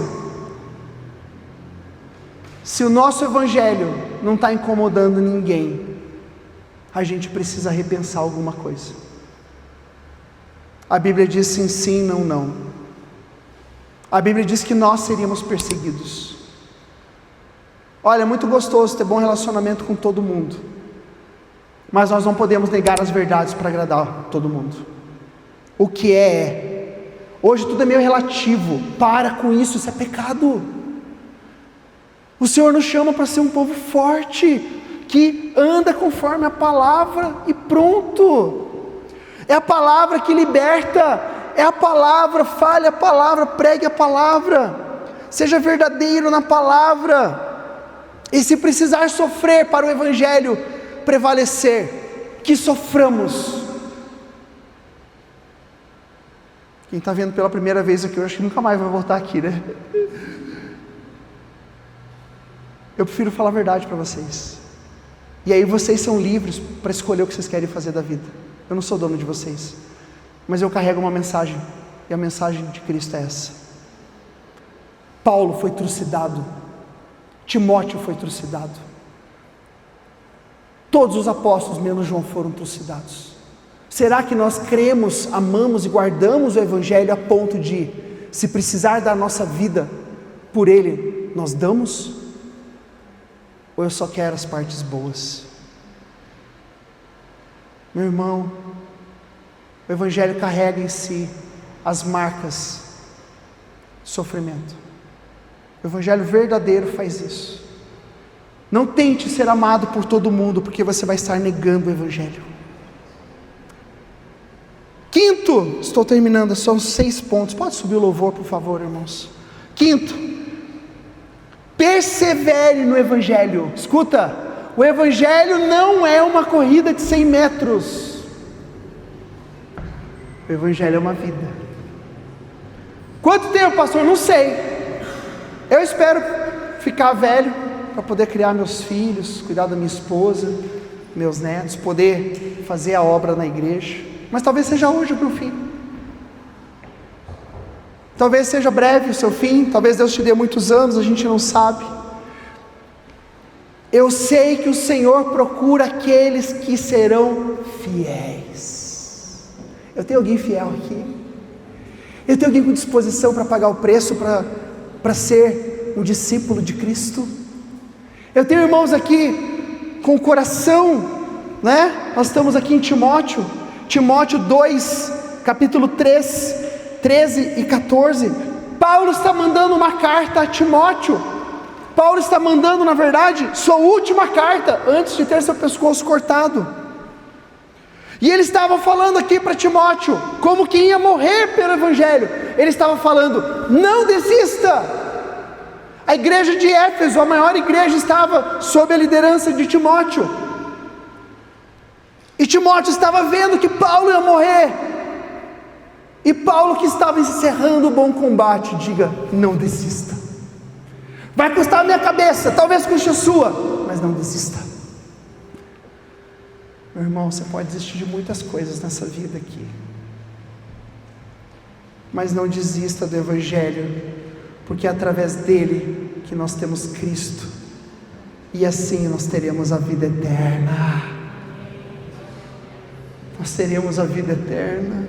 se o nosso evangelho não está incomodando ninguém, a gente precisa repensar alguma coisa. A Bíblia diz sim, sim, não, não. A Bíblia diz que nós seríamos perseguidos. Olha, é muito gostoso ter bom relacionamento com todo mundo, mas nós não podemos negar as verdades para agradar todo mundo. O que é. Hoje tudo é meio relativo. Para com isso, isso é pecado. O Senhor nos chama para ser um povo forte, que anda conforme a palavra e pronto. É a palavra que liberta, é a palavra, fale a palavra, pregue a palavra, seja verdadeiro na palavra. E se precisar sofrer para o evangelho prevalecer, que soframos. Quem está vendo pela primeira vez aqui, eu acho que nunca mais vai voltar aqui, né? Eu prefiro falar a verdade para vocês, e aí vocês são livres para escolher o que vocês querem fazer da vida. Eu não sou dono de vocês, mas eu carrego uma mensagem, e a mensagem de Cristo é essa. Paulo foi trucidado, Timóteo foi trucidado, todos os apóstolos menos João foram trucidados. Será que nós cremos, amamos e guardamos o evangelho a ponto de, se precisar dar nossa vida por ele, nós damos? Ou eu só quero as partes boas? Meu irmão, o evangelho carrega em si as marcas de sofrimento. O evangelho verdadeiro faz isso. Não tente ser amado por todo mundo, porque você vai estar negando o evangelho. Quinto, estou terminando, são 6 pontos. Pode subir o louvor, por favor, irmãos. Quinto, persevere no evangelho. Escuta, o evangelho não é uma corrida de 100 metros. O evangelho é uma vida. Quanto tempo, pastor? Não sei. Eu espero ficar velho para poder criar meus filhos, cuidar da minha esposa, meus netos, poder fazer a obra na igreja. Mas talvez seja hoje o meu fim. Talvez seja breve o seu fim, talvez Deus te dê muitos anos, a gente não sabe. Eu sei que o Senhor procura aqueles que serão fiéis. Eu tenho alguém fiel aqui? Eu tenho alguém com disposição para pagar o preço, para ser um discípulo de Cristo? Eu tenho irmãos aqui com coração, né? Nós estamos aqui em Timóteo 2, capítulo 3, 13 e 14, Paulo está mandando uma carta a Timóteo. Paulo está mandando, na verdade, sua última carta, antes de ter seu pescoço cortado. E ele estava falando aqui para Timóteo, como que ia morrer pelo evangelho. Ele estava falando, não desista. A igreja de Éfeso, a maior igreja, estava sob a liderança de Timóteo. E Timóteo estava vendo que Paulo ia morrer. E Paulo, que estava encerrando o bom combate, diga, não desista. Vai custar a minha cabeça, talvez custe a sua, mas não desista. Meu irmão, você pode desistir de muitas coisas nessa vida aqui, mas não desista do evangelho, porque é através dele que nós temos Cristo, e assim nós teremos a vida eterna. Nós teremos a vida eterna.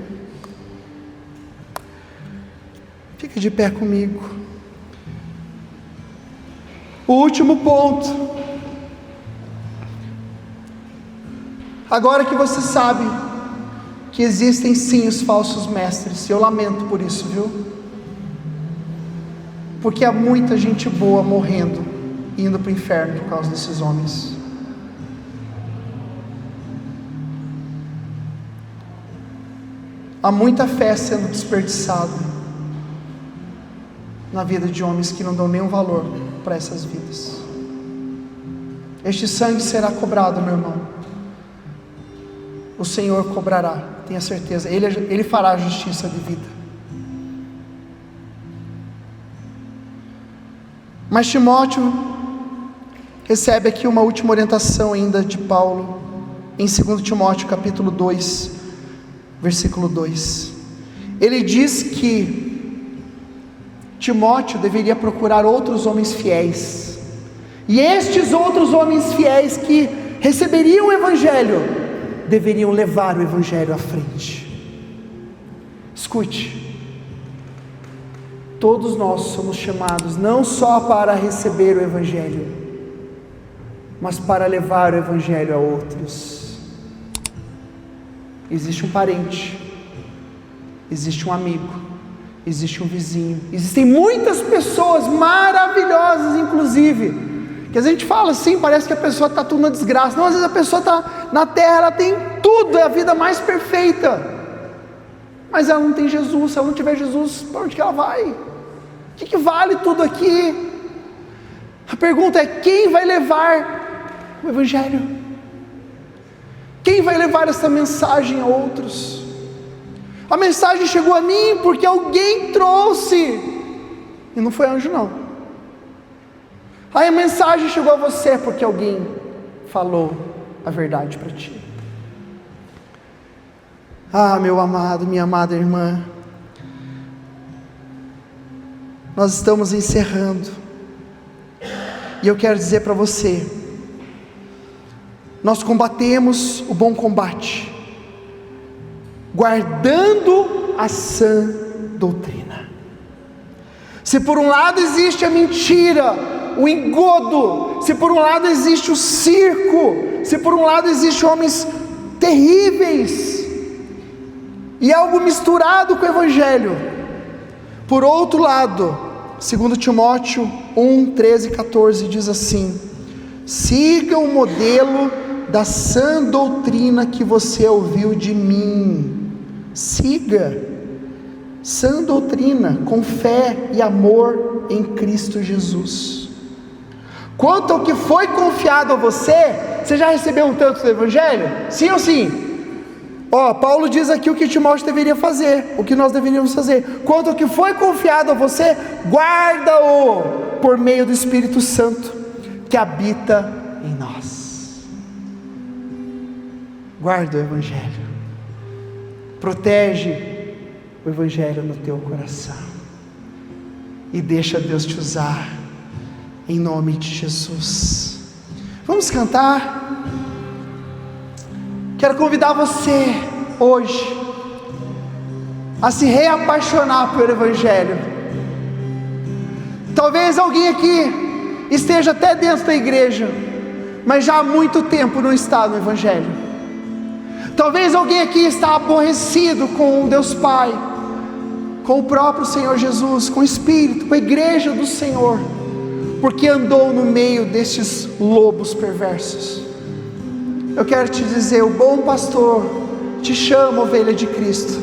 Fique de pé comigo. O último ponto. Agora que você sabe que existem sim os falsos mestres, eu lamento por isso, viu? Porque há muita gente boa morrendo, indo para o inferno por causa desses homens. Há muita fé sendo desperdiçada na vida de homens que não dão nenhum valor para essas vidas. Este sangue será cobrado, meu irmão. O Senhor cobrará, tenha certeza. Ele fará a justiça de vida. Mas Timóteo recebe aqui uma última orientação ainda de Paulo, em 2 Timóteo capítulo 2, versículo 2. Ele diz que Timóteo deveria procurar outros homens fiéis, e estes outros homens fiéis que receberiam o Evangelho, deveriam levar o Evangelho à frente. Escute, todos nós somos chamados não só para receber o Evangelho, mas para levar o Evangelho a outros. Existe um parente, existe um amigo, existe um vizinho, existem muitas pessoas maravilhosas, inclusive, que a gente fala assim, parece que a pessoa está tudo na desgraça. Não, às vezes a pessoa está na terra, ela tem tudo, é a vida mais perfeita, mas ela não tem Jesus. Se ela não tiver Jesus, para onde que ela vai? O que vale tudo aqui? A pergunta é: quem vai levar o Evangelho? Quem vai levar essa mensagem a outros? A mensagem chegou a mim porque alguém trouxe, e não foi anjo não. Aí a mensagem chegou a você porque alguém falou a verdade para ti. Ah, meu amado, minha amada irmã, nós estamos encerrando, e eu quero dizer para você: nós combatemos o bom combate, guardando a sã doutrina. Se por um lado existe a mentira, o engodo, se por um lado existe o circo, se por um lado existem homens terríveis, e algo misturado com o Evangelho, por outro lado, 2 Timóteo 1, 13 e 14 diz assim: siga o modelo da sã doutrina que você ouviu de mim. Siga sã doutrina, com fé e amor em Cristo Jesus. Quanto ao que foi confiado a você, você já recebeu um tanto do Evangelho? Sim ou sim? Paulo diz aqui o que Timóteo deveria fazer, o que nós deveríamos fazer. Quanto ao que foi confiado a você, guarda-o por meio do Espírito Santo que habita em nós. Guarda o Evangelho, protege o Evangelho no teu coração, e deixa Deus te usar, em nome de Jesus. Vamos cantar. Quero convidar você hoje a se reapaixonar pelo Evangelho. Talvez alguém aqui esteja até dentro da igreja, mas já há muito tempo não está no Evangelho. Talvez alguém aqui está aborrecido com Deus Pai, com o próprio Senhor Jesus, com o Espírito, com a igreja do Senhor, porque andou no meio destes lobos perversos. Eu quero te dizer: o bom pastor te chama, ovelha de Cristo.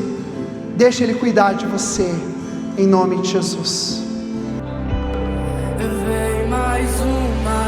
Deixa Ele cuidar de você, em nome de Jesus. Vem mais uma